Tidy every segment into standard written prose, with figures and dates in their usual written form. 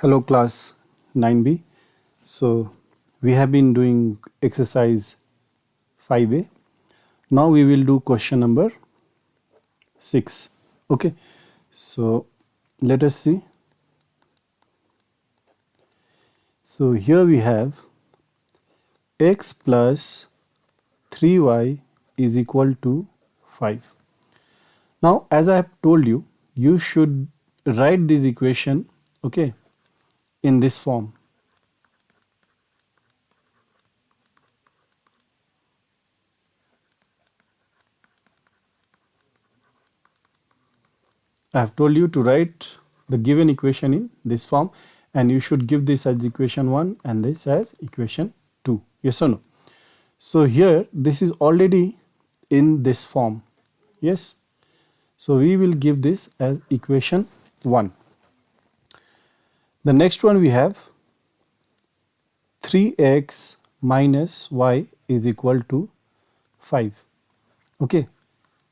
Hello class 9B. So we have been doing exercise 5A. Now we will do question number 6. Okay. So let us see. So here we have x plus 3y is equal to 5. Now as I have told you, you should write this equation, okay, in this form. I have told you to write the given equation in this form, and you should give this as equation 1 and this as equation 2. Yes or no? So here this is already in this form. Yes. So we will give this as equation 1. The next one we have 3x minus y is equal to 5. Okay.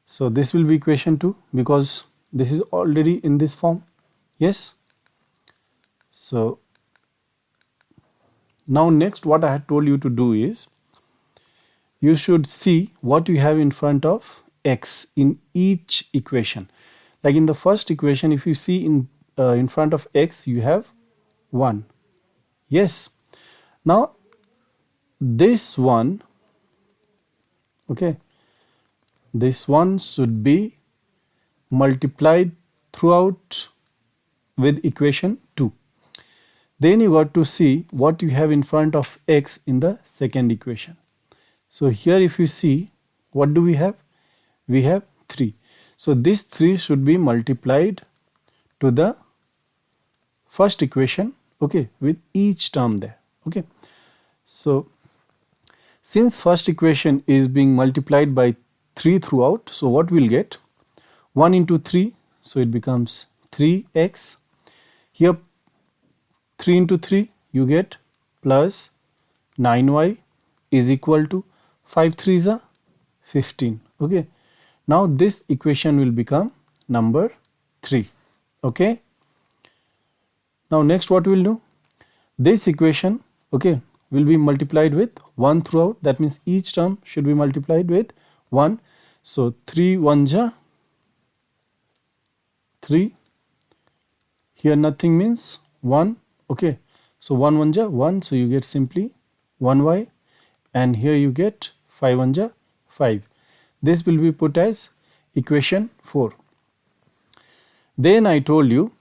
So this will be equation 2 because this is already in this form. Yes. So now next what I had told you to do is you should see what you have in front of x in each equation. Like in the first equation, if you see in front of x you have 1. Yes. Now this one, okay, this one should be multiplied throughout with equation 2. Then you got to see what you have in front of x in the second equation. So here if you see, what do we have? We have 3. So this 3 should be multiplied to the first equation, okay, with each term there, okay. So since first equation is being multiplied by 3 throughout, so what we'll get? 1 into 3, so it becomes 3x. Here 3 into 3 you get plus 9y is equal to 5 3s are 15. Okay. Now this equation will become number 3. Okay. Now next what we'll do? This equation, okay, will be multiplied with 1 throughout. That means each term should be multiplied with 1. So 3 1s are 3. Here nothing means 1. Okay. So 1 1s are 1. So you get simply 1y. And here you get 5 1s are 5. This will be put as equation 4. Then I told you,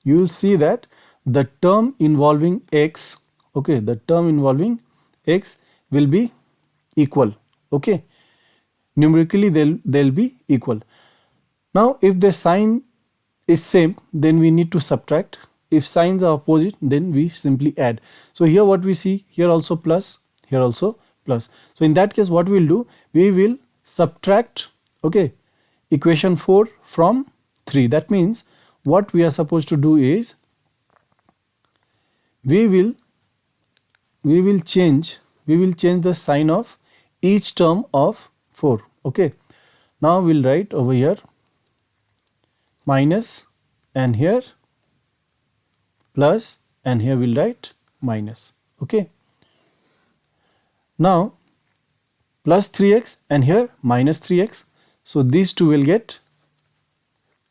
you will see that the term involving x, okay, the term involving x will be equal, okay. Numerically they'll be equal. Now if the sign is same, then we need to subtract. If signs are opposite, then we simply add. So here what we see, here also plus, here also plus. So in that case what we'll do, we will subtract, okay, equation 4 from 3. That means what we are supposed to do is we will change the sign of each term of 4. Okay. Now we'll write over here minus, and here plus, and here we'll write minus. Okay. Now plus 3x and here minus 3x. So these two will get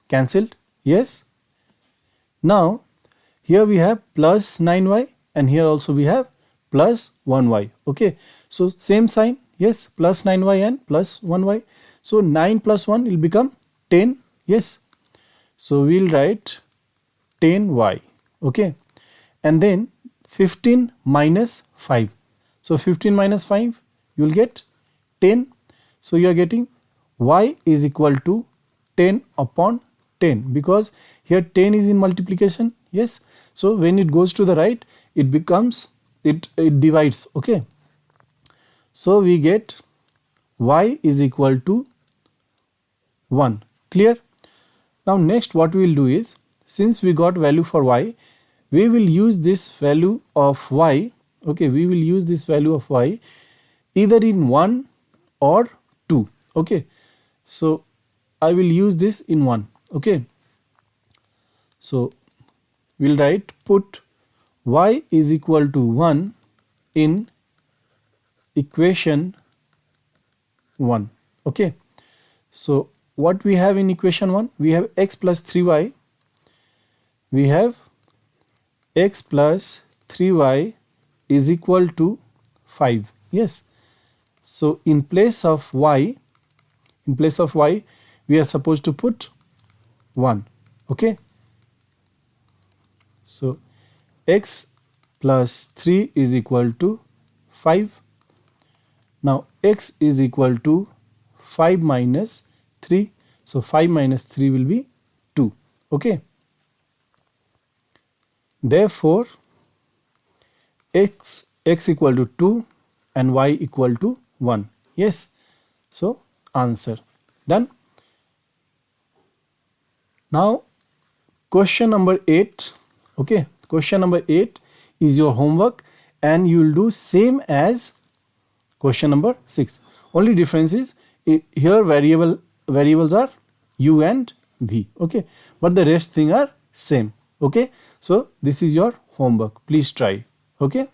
cancelled. Yes. Now here we have plus 9y and here also we have plus 1y. Okay. So same sign. Yes. Plus 9y and plus 1y. So 9 plus 1 will become 10. Yes. So we'll write 10y. Okay. And then 15 minus 5. So 15 minus 5 you will get 10. So you are getting y is equal to 10 upon 10 because here 10 is in multiplication. Yes. So when it goes to the right, it becomes, it divides. Okay. So we get y is equal to 1. Clear? Now next what we will do is, since we got value for y, we will use this value of y, okay, we will use this value of y either in 1 or 2. Okay. So I will use this in 1. Okay. So we'll write, put y is equal to 1 in equation 1. Okay, so what we have in equation 1? We have x plus 3y. We have x plus 3y is equal to 5. Yes, so in place of y, we are supposed to put 1. Okay, so x plus 3 is equal to 5. Now x is equal to 5 minus 3. So 5 minus 3 will be 2. Okay, therefore x equal to 2 and y equal to 1. Yes, so answer done. Now question number 8. Okay, question number 8 is your homework, and you will do same as question number 6. Only difference is here variables are u and v. Okay, but the rest thing are same. Okay, so this is your homework. Please try. Okay.